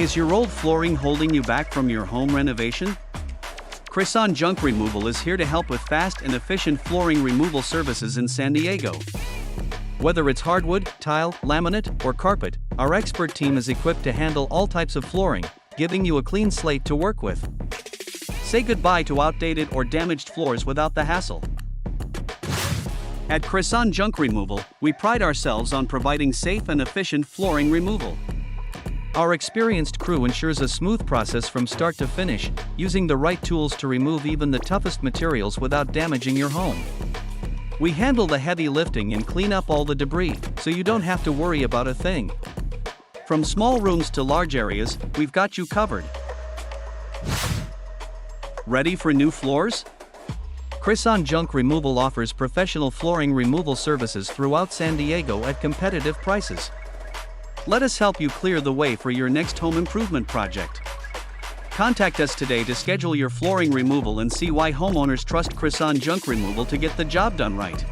Is your old flooring holding you back from your home renovation? Crisan Junk Removal is here to help with fast and efficient flooring removal services in San Diego. Whether it's hardwood, tile, laminate, or carpet, our expert team is equipped to handle all types of flooring, giving you a clean slate to work with. Say goodbye to outdated or damaged floors without the hassle. At Crisan Junk Removal, we pride ourselves on providing safe and efficient flooring removal. Our experienced crew ensures a smooth process from start to finish, using the right tools to remove even the toughest materials without damaging your home. We handle the heavy lifting and clean up all the debris, so you don't have to worry about a thing. From small rooms to large areas, we've got you covered. Ready for new floors? Crisan Junk Removal offers professional flooring removal services throughout San Diego at competitive prices. Let us help you clear the way for your next home improvement project. Contact us today to schedule your flooring removal and see why homeowners trust Crisan Junk Removal to get the job done right.